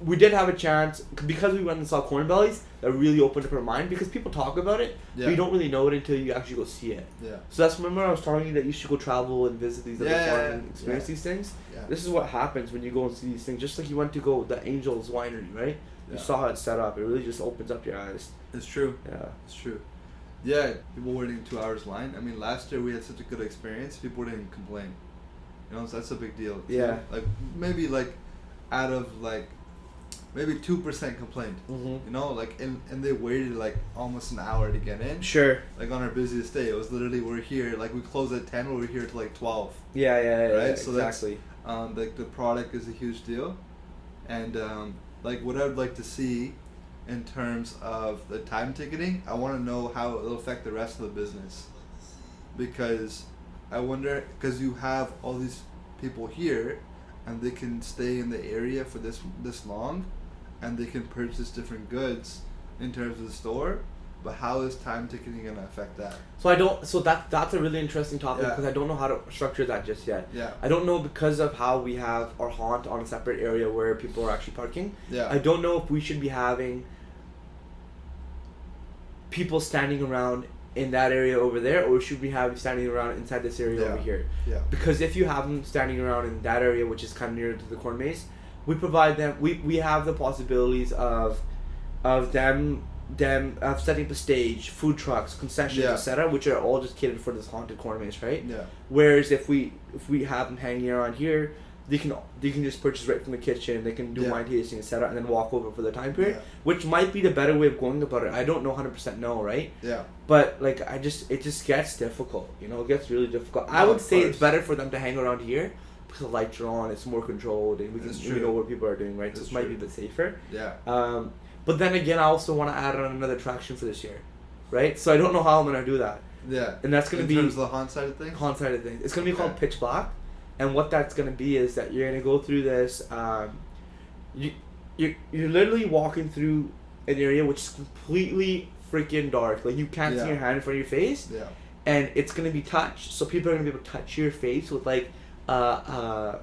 we did have a chance, because we went and saw Corn Bellies, that really opened up our mind, because people talk about it, but you don't really know it until you actually go see it. So that's, remember I was telling you that you should go travel and visit these other farms and experience these things? This is what happens when you go and see these things. Just like you went to go the Angels Winery, right? You saw how it's set up. It really just opens up your eyes. It's true. Yeah. It's true. Yeah, people waiting 2 hours line. I mean, last year we had such a good experience. People didn't complain. You know, so that's a big deal. Yeah. Like maybe out of maybe 2% complained. You know, and they waited almost an hour to get in. Sure. On our busiest day, it was literally, we're here. We closed at 10. We're here till 12. Yeah. Right. So exactly. That's the product is a huge deal, and what I'd like to see in terms of the time ticketing, I want to know how it'll affect the rest of the business, because I wonder, because you have all these people here and they can stay in the area for this long and they can purchase different goods in terms of the store, but how is time ticketing going to affect that? So that's a really interesting topic, because I don't know how to structure that just yet. I don't know, because of how we have our haunt on a separate area where people are actually parking. I don't know if we should be having people standing around in that area over there, or should we have standing around inside this area over here? Because if you have them standing around in that area, which is kind of near to the corn maze, we provide them, we have the possibilities of them setting up a stage, food trucks, concessions, etc., which are all just catered for this haunted corn maze, right? Whereas if we have them hanging around here, they can just purchase right from the kitchen. They can do wine tasting, etc., and then walk over for the time period, which might be the better way of going about it. I don't know 100% know, right? But it just gets difficult. You know, it gets really difficult. I would say it's better for them to hang around here, because the lights are on. It's more controlled, and we know what people are doing, right? So it might be a bit safer. But then again, I also want to add on another attraction for this year, right? So I don't know how I'm gonna do that. And that's gonna be in terms of the haunt side of things. It's gonna be called Pitch Black. And what that's going to be is that you're going to go through this, you're literally walking through an area which is completely freaking dark. You can't see your hand in front of your face. And it's going to be touched. So people are going to be able to touch your face with a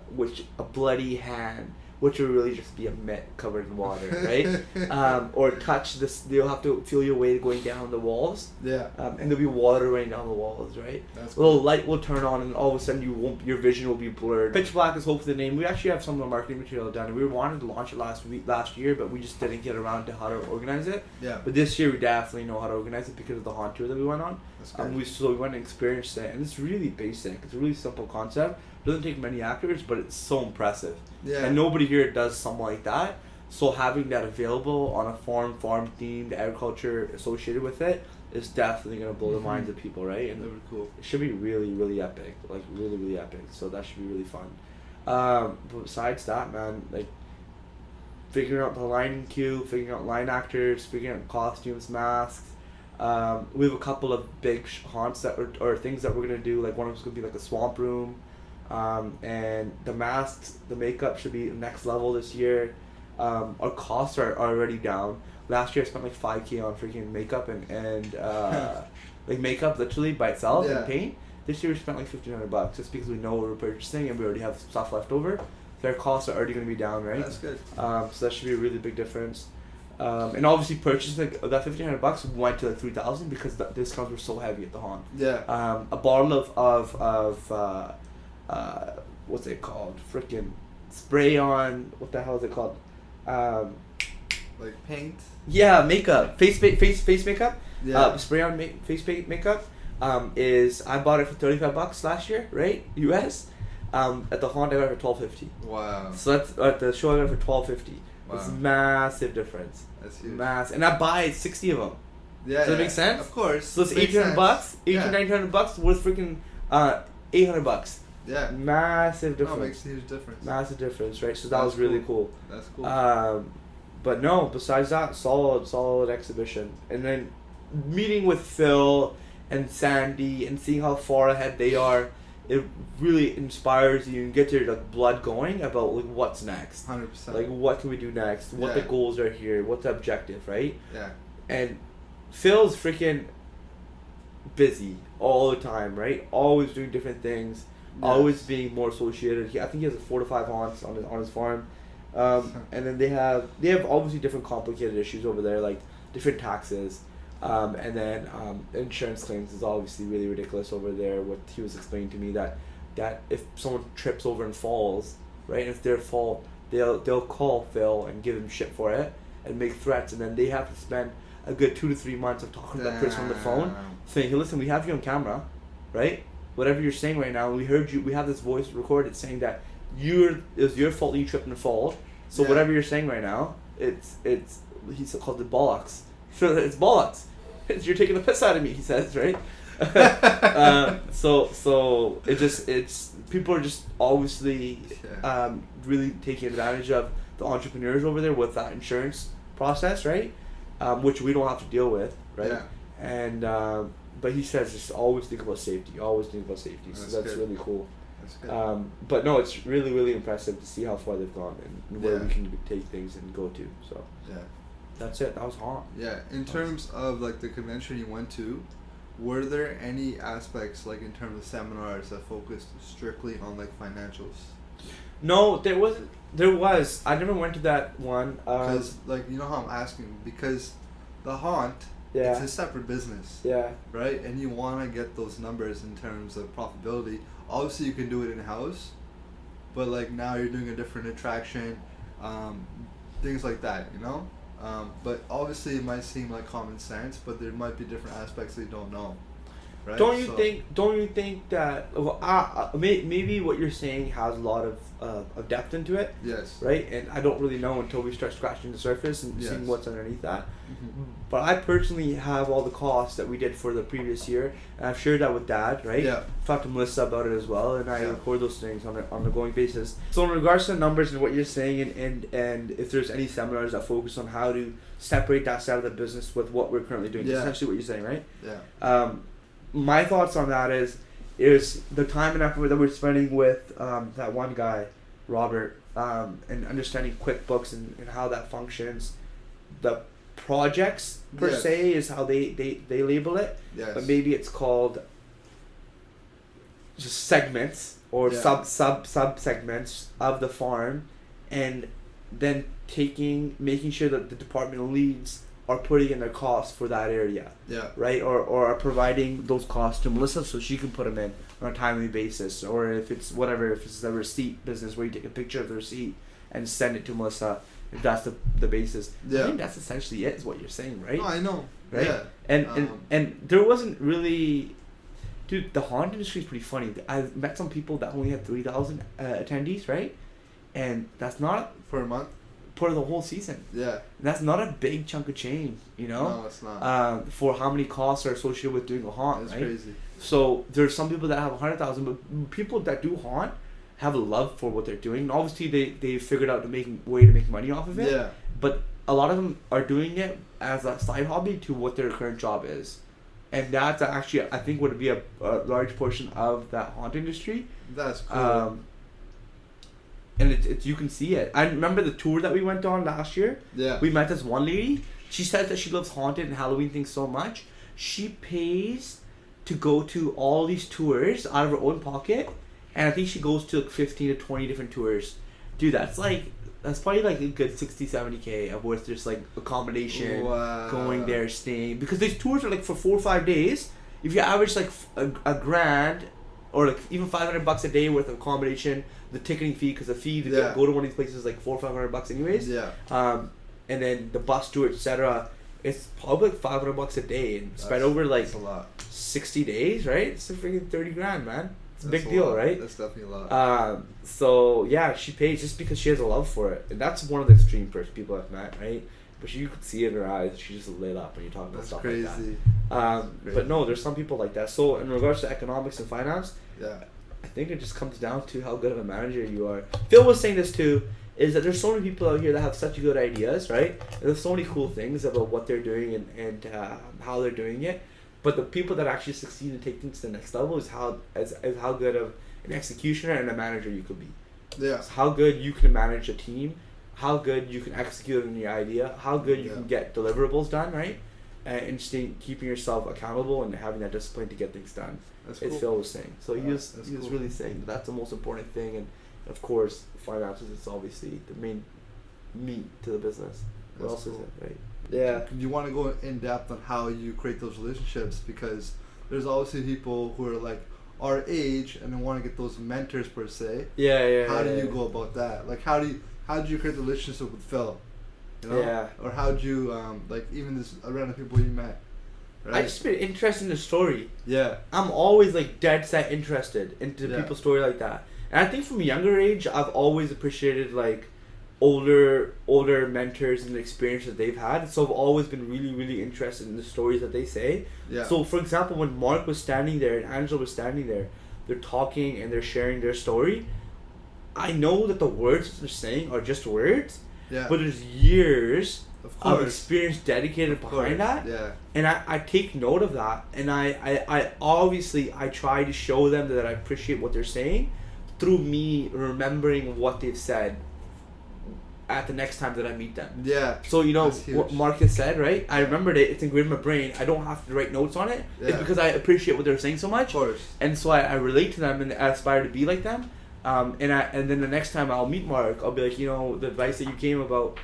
bloody hand, which will really just be a mitt covered in water, right? Or touch this, you'll have to feel your weight going down the walls. And there'll be water running down the walls, right? That's cool. A little light will turn on, and all of a sudden your vision will be blurred. Pitch Black is hopefully the name. We actually have some of the marketing material done, and we wanted to launch it last year, but we just didn't get around to how to organize it. But this year we definitely know how to organize it because of the haunt tour that we went on. We went and experienced it, and it's really basic. It's a really simple concept. It doesn't take many actors, but it's so impressive. And nobody here does something like that. So having that available on a farm themed agriculture associated with it is definitely going to blow the minds of people, right? And cool. It should be really, really epic. Really, really epic. So that should be really fun. But besides that, man, figuring out the line queue, figuring out line actors, figuring out costumes, masks. We have a couple of big haunts or things that we're going to do. One of them's going to be a swamp room. And the masks, the makeup should be next level this year. Our costs are already down. Last year I spent $5,000 on freaking makeup and makeup literally by itself and paint. This year we spent like $1,500 just because we know what we're purchasing and we already have stuff left over. Their costs are already going to be down, right? That's good. So that should be a really big difference. And obviously purchasing that $1,500 went to like 3,000 because the discounts were so heavy at the haunt. Yeah. A bottle of what's it called? Freaking spray on. What the hell is it called? Like paint. Yeah, makeup. Face makeup. Yeah. Spray on face makeup. Is I bought it for $35 last year, right? US. At the haunt I got it for $12.50. Wow. So that's at the show I got it for $12.50. Wow. It's massive difference. That's huge. And I buy 60 of them. Yeah. Does that make sense? Of course. So it's Makes $1,800, sense. $1,900 worth freaking $800. Yeah. Massive difference. No, it makes a huge difference. Massive difference, right? So that was really cool. That's cool. But no, besides that, solid exhibition. And then meeting with Phil and Sandy and seeing how far ahead they are, it really inspires you and gets your like blood going about like what's next. 100%. Like what can we do next? What the goals are here? What's the objective, right? Yeah. And Phil's freaking busy all the time, right? Always doing different things. Yes. Always being more associated. I think he has 4 to 5 haunts on his farm. And then they have obviously different complicated issues over there, like different taxes. And then insurance claims is obviously really ridiculous over there. What he was explaining to me that if someone trips over and falls, right, and it's their fault, they'll call Phil and give him shit for it and make threats, and then they have to spend a good 2 to 3 months of talking to that person on the phone, saying, "Hey, listen, we have you on camera, right? Whatever you're saying right now, we heard you. We have this voice recorded saying that it was your fault that you tripped and fall. So whatever you're saying right now, it's he's called it bollocks. So it's bollocks. You're taking the piss out of me," he says, right? So it's people are just obviously really taking advantage of the entrepreneurs over there with that insurance process, right? Which we don't have to deal with, right? Yeah. And but he says just always think about safety. Always think about safety. So that's really cool. That's good. But no, it's really, really impressive to see how far they've gone and where we can take things and go to. So that's it. That was haunt. Yeah. In terms of like the convention you went to, were there any aspects like in terms of seminars that focused strictly on like financials? No, there wasn't. There was. I never went to that one. Because like you know how I'm asking, because the haunt, it's a separate business. Yeah. Right, and you want to get those numbers in terms of profitability. Obviously, you can do it in house, but like now you're doing a different attraction, things like that. You know. But obviously, it might seem like common sense, but there might be different aspects that you don't know. Right? Don't you think that maybe what you're saying has a lot of depth into it? Yes. Right, and I don't really know until we start scratching the surface and seeing what's underneath that. Mm-hmm. But I personally have all the costs that we did for the previous year, and I've shared that with Dad. Right. Yeah. I've talked to Melissa about it as well, and I record those things on an ongoing basis. So in regards to the numbers and what you're saying, and if there's any seminars that focus on how to separate that side of the business with what we're currently doing, that's essentially what you're saying, right? Yeah. My thoughts on that is the time and effort that we're spending with that one guy, Robert, and understanding QuickBooks and how that functions. The projects per se is how they label it, but maybe it's called just segments or sub segments of the farm, and then making sure that the department leads are putting in their costs for that area. Yeah. Right? Or are providing those costs to Melissa so she can put them in on a timely basis. Or if it's a receipt business where you take a picture of the receipt and send it to Melissa, if that's the basis. Yeah. I think that's essentially it, is what you're saying, right? No, I know. Right? Yeah. And there wasn't really... Dude, the haunt industry is pretty funny. I've met some people that only had 3,000 attendees, right? And that's not... Per month? For the whole season. Yeah. And that's not a big chunk of change, you know? No, it's not. For how many costs are associated with doing a haunt, That's right? crazy. So there's some people that have 100,000, but people that do haunt have a love for what they're doing. And obviously, they figured out way to make money off of it. Yeah. But a lot of them are doing it as a side hobby to what their current job is. And that's actually, I think, would be a large portion of that haunt industry. That's cool. And it's you can see it. I remember the tour that we went on last year. Yeah. We met this one lady. She says that she loves haunted and Halloween things so much. She pays to go to all these tours out of her own pocket, and I think she goes to like 15 to 20 different tours. Dude, that's probably like a good 60-70K of which there's like accommodation, going there, staying, because these tours are like for 4 or 5 days. If you average like a grand or like even $500 a day worth of accommodation, the ticketing fee, because the fee to go to one of these places is like $400 or $500 anyways. Yeah. And then the bus tour, etc. It's probably like $500 a day and spread over like that's a lot. 60 days, right? It's a freaking 30 grand, man. It's a That's big deal, lot. right? That's definitely a lot. So yeah, she pays just because she has a love for it, and that's one of the extreme people I've met, right? But you could see it in her eyes; she just lit up when you talk about That's stuff crazy. like that. But no, there's some people like that. So in regards to economics and finance, I think it just comes down to how good of a manager you are. Phil was saying this too, is that there's so many people out here that have such good ideas, right? And there's so many cool things about what they're doing and how they're doing it. But the people that actually succeed and take things to the next level is how good of an executioner and a manager you could be. Yeah. It's how good you can manage a team, how good you can execute on your idea, how good you can get deliverables done, right? And keeping yourself accountable and having that discipline to get things done. That's cool. As Phil was saying. So he was cool. really saying that's the most important thing, and of course finances is obviously the main meat to the business. What else is it, right? Yeah. You want to go in depth on how you create those relationships, because there's obviously people who are like our age and they want to get those mentors per se. Yeah. How do you go about that? Like how did you create the relationship with Phil? You know? Yeah. Or how did you like even this random people you met? Right? I just been interested in the story. Yeah. I'm always like dead set interested into people's story like that. And I think from a younger age I've always appreciated like older mentors and the experiences they've had. So I've always been really, really interested in the stories that they say. Yeah. So for example, when Mark was standing there and Angela was standing there, they're talking and they're sharing their story. I know that the words that they're saying are just words. Yeah. But there's years of experience dedicated behind that. Yeah. And I take note of that, and I obviously I try to show them that I appreciate what they're saying through me remembering what they've said at the next time that I meet them. Yeah. So you know what Marcus said, right? I remembered it. It's engraved in my brain. I don't have to write notes on it. Yeah. It's because I appreciate what they're saying so much. Of course. And so I relate to them and I aspire to be like them. And then the next time I'll meet Mark, I'll be like, you know, the advice that you gave about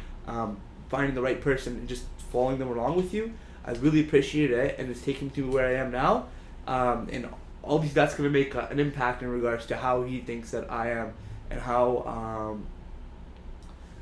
finding the right person and just following them along with you, I really appreciate it, and it's taken me to where I am now. And obviously that's going to make an impact in regards to how he thinks that I am and how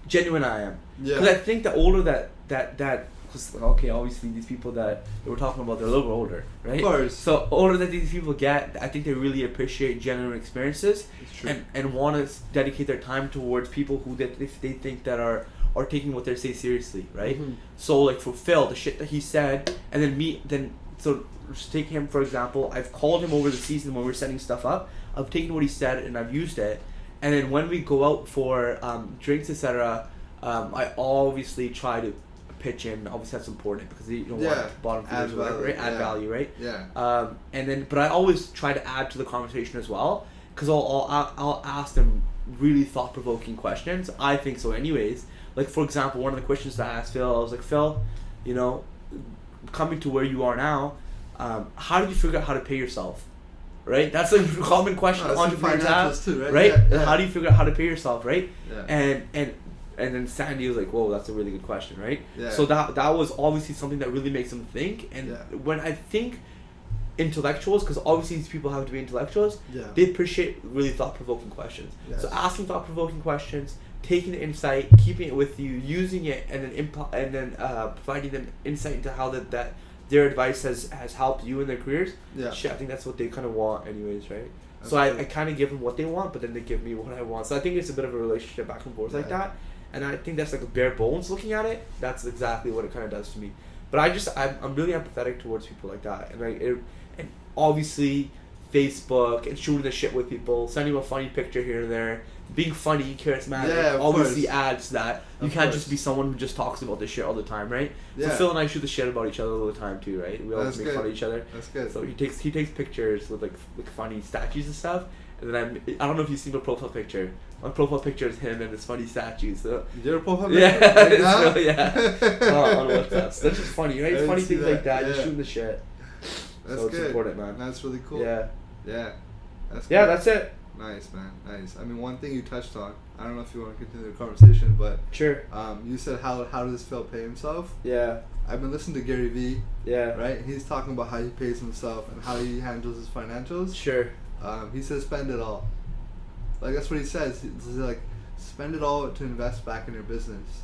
genuine I am. Yeah. Because I think the older that okay, obviously these people that we're talking about, they're a little bit older, right? Of course. So older that these people get, I think they really appreciate genuine experiences and want to dedicate their time towards people who they think that are taking what they say seriously, right? Mm-hmm. So like for Phil, the shit that he said, and then so just take him for example. I've called him over the season when we're setting stuff up. I've taken what he said and I've used it, and then when we go out for drinks, etc., I obviously try to pitch in. Obviously that's important because you don't want bottom feeders or whatever, right? Add value, right? Yeah. And then but I always try to add to the conversation as well, because I'll ask them really thought-provoking questions. I think so anyways. Like for example, one of the questions that I asked Phil, I was like, Phil, you know, coming to where you are now, how did you figure out how to pay yourself? Right? That's a common question entrepreneurs have, too, right? Yeah. How do you figure out how to pay yourself, right? Yeah. And then Sandy was like, whoa, that's a really good question, right? Yeah. So that was obviously something that really makes them think. And when I think intellectuals, because obviously these people have to be intellectuals, they appreciate really thought-provoking questions. Yes. So asking thought-provoking questions, taking the insight, keeping it with you, using it, and then providing them insight into how that their advice has helped you in their careers. Yeah. Shit, I think that's what they kind of want anyways, right? That's so I kind of give them what they want, but then they give me what I want. So I think it's a bit of a relationship back and forth like that. And I think that's like a bare bones looking at it. That's exactly what it kind of does to me. But I'm really empathetic towards people like that. And and obviously Facebook and shooting the shit with people, sending them a funny picture here and there, being funny, charismatic, obviously adds that. You can't just be someone who just talks about this shit all the time, right? Yeah. So Phil and I shoot the shit about each other all the time too, right? We always make fun of each other. That's good. So he takes pictures with like funny statues and stuff. And then I don't know if you've seen my profile picture. My profile picture is him and his funny statues. So your profile picture? Yeah, on WhatsApp. So that's just funny, right? Funny things like that. Just shooting the shit. That's so it's good. important, man. That's really cool. Yeah. Yeah. That's Yeah, good. that's it. Nice, man. Nice. I mean, one thing you touched on. I don't know if you want to continue the conversation, but Sure. you said how does Phil pay himself? Yeah. I've been listening to Gary Vee. Yeah. Right. He's talking about how he pays himself and how he handles his financials. Sure. He says spend it all. Like that's what he says. He's like spend it all to invest back in your business.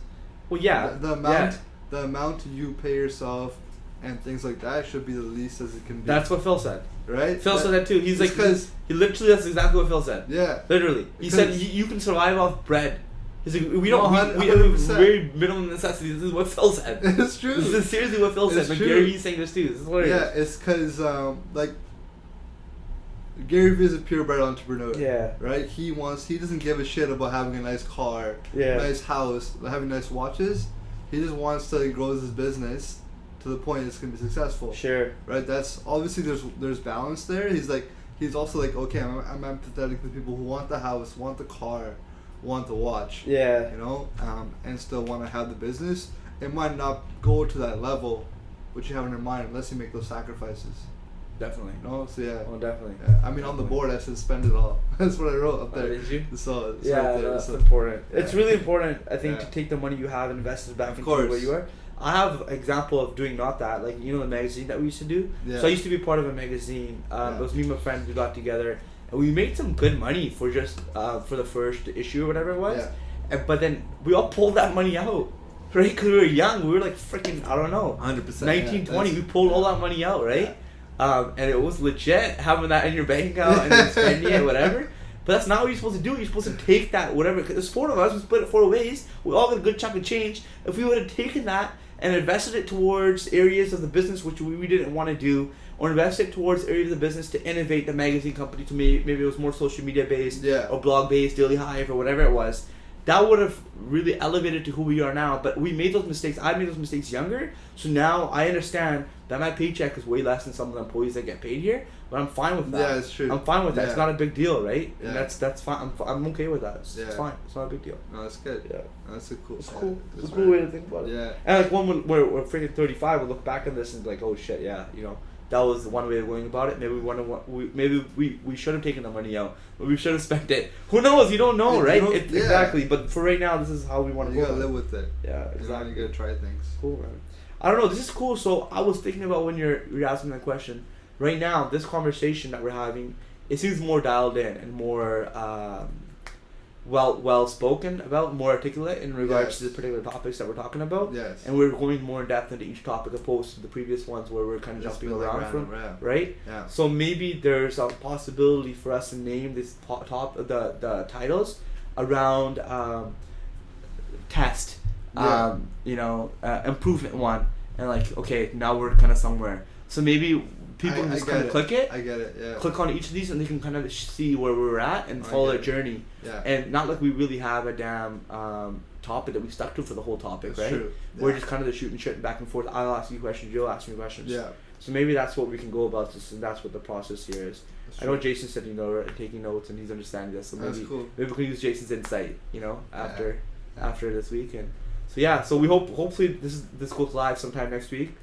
Well, yeah. The amount you pay yourself and things like that should be the least as it can be. That's what Phil said. Right? Phil said that too. He's like, because he literally, that's exactly what Phil said. yeah. Literally. He said, you can survive off bread. He's like, we don't, we 100%. have very minimum necessities. This is what Phil said. It's true. This is seriously what Phil said. Like, true. Gary Vee's saying this too. This is hilarious. Yeah, it's because, like, Gary Vee is a purebred entrepreneur. Yeah. Right? He doesn't give a shit about having a nice car, Yeah. nice house, having nice watches. He just wants to grow his business to the point it's going to be successful. Sure. Right? That's obviously there's balance there. He's also like, okay, I'm empathetic to people who want the house, want the car, want the watch. Yeah. You know, and still want to have the business. It might not go to that level, which you have in your mind, unless you make those sacrifices. Definitely. You know, so yeah. Oh, definitely. Yeah. I mean, on the board I said spend it all. That's what I wrote up there. Did you? So it's Yeah, right there. no, that's So- important. Yeah. It's really important, I think, Yeah. to take the money you have and invest it back Of into course. where you are. I have an example of doing not that, like, you know, the magazine that we used to do. Yeah. So I used to be part of a magazine. Yeah. It was me and my friends who got together, and we made some good money for just for the first issue or whatever it was. Yeah. And, but then we all pulled that money out, right? Because we were young. We were like freaking, I don't know, 100%. 19, yeah. 20. We pulled all that money out, right? And it was legit having that in your bank account and then spending it, whatever. But that's not what you're supposed to do. You're supposed to take that, whatever. Cause there's 4 of us. We split it 4 ways. We all got a good chunk of change. If we would have taken that and invested it towards areas of the business which we didn't want to do, or invested it towards areas of the business to innovate the magazine company to maybe it was more social media based, Yeah. or blog based, Daily Hive, or whatever it was, that would have really elevated to who we are now. But we made those mistakes. I made those mistakes younger, so now I understand that my paycheck is way less than some of the employees that get paid here. But I'm fine with that. Yeah, it's true. I'm fine with that. It's Yeah. not a big deal, right? Yeah. And that's fine. I'm okay with that. It's Yeah. fine. It's not a big deal. No, that's good. Yeah. That's a cool. It's yeah, cool. that's It's a cool right. way to think about it. Yeah. And like when we're freaking 35, we'll look back on this and be like, oh shit, yeah, you know, that was one way of going about it. Maybe we should have taken the money out, but we should have spent it. Who knows? You don't know, You right? don't- It's, yeah. Exactly. But for right now, this is how we want to You go. gotta about live it. with it. Yeah, You know, exactly. you gotta try things. Cool, man. I don't know. This is cool. So I was thinking about when you're asking that question. Right now, this conversation that we're having, it seems more dialed in and more well spoken about, more articulate in regards Yes. to the particular topics that we're talking about. Yes. And we're going more in depth into each topic opposed to the previous ones where we're kind of It's jumping been like around random, from, yeah. right? Yeah. So maybe there's a possibility for us to name this the titles around test, Yeah. improvement one, and like, okay, now we're kind of somewhere. So maybe people can just get kind of click it, I get it. Yeah. click on each of these, and they can kind of see where we're at and I follow get their it. journey. Yeah. And not like we really have a damn topic that we stuck to for the whole topic, That's right? true. We're Yeah. just kind of shooting shit back and forth. I'll ask you questions, you'll ask me questions. Yeah. So maybe that's what we can go about this, and that's what the process here is. That's I know true. Jason said, taking notes, and he's understanding this. So That's maybe cool. maybe we can use Jason's insight, after Yeah. after this week. And so yeah, so we hopefully this goes live sometime next week.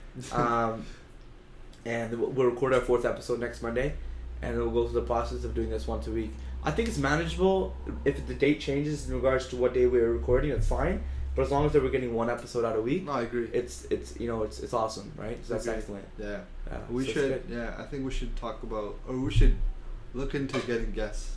And we'll record our 4th episode next Monday, and we'll go through the process of doing this once a week. I think it's manageable. If the date changes in regards to what day we're recording, it's fine. But as long as we're getting 1 episode out a week, No, I agree. it's awesome, right? So that's Agreed. excellent. Yeah. Yeah, We so it's should. good. Yeah. I think we should talk about, or we should look into getting guests.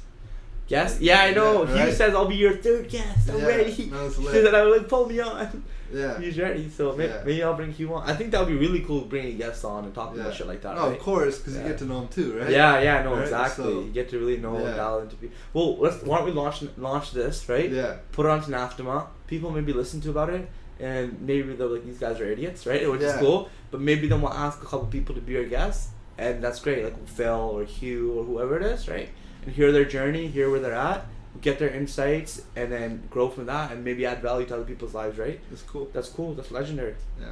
Yes, yeah, I know. Yeah, He right? says I'll be your 3rd guest. I'm Yeah, ready. no, it's He lit. said that I would pull me on. Yeah. He's ready. So Yeah. maybe I'll bring Hugh on. I think that would be really cool bringing guests on and talking about shit like that. No, right? of course, because Yeah. you get to know them too, right? Yeah, no, Right? exactly. So- You get to really know and Yeah. dial into people. Well, why don't we launch this, right? Yeah. Put it onto Naftama. People maybe listen to about it, and maybe they're like, these guys are idiots, right? Which is Yeah. cool. But maybe then we'll ask a couple people to be our guests, and that's great. Like Phil or Hugh or whoever it is, right? And hear their journey, hear where they're at, get their insights, and then grow from that, and maybe add value to other people's lives, right? It's cool. That's cool. That's legendary. Yeah.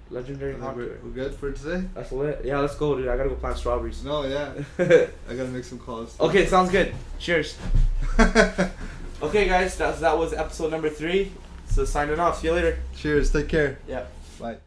Legendary I think hunter. we're good for today? That's lit. Yeah, let's go, dude. I gotta go plant strawberries. No, yeah. I gotta make some calls. Okay, sounds good. Cheers. Okay, guys, that was episode number 3. So signing off. See you later. Cheers. Take care. Yeah. Bye.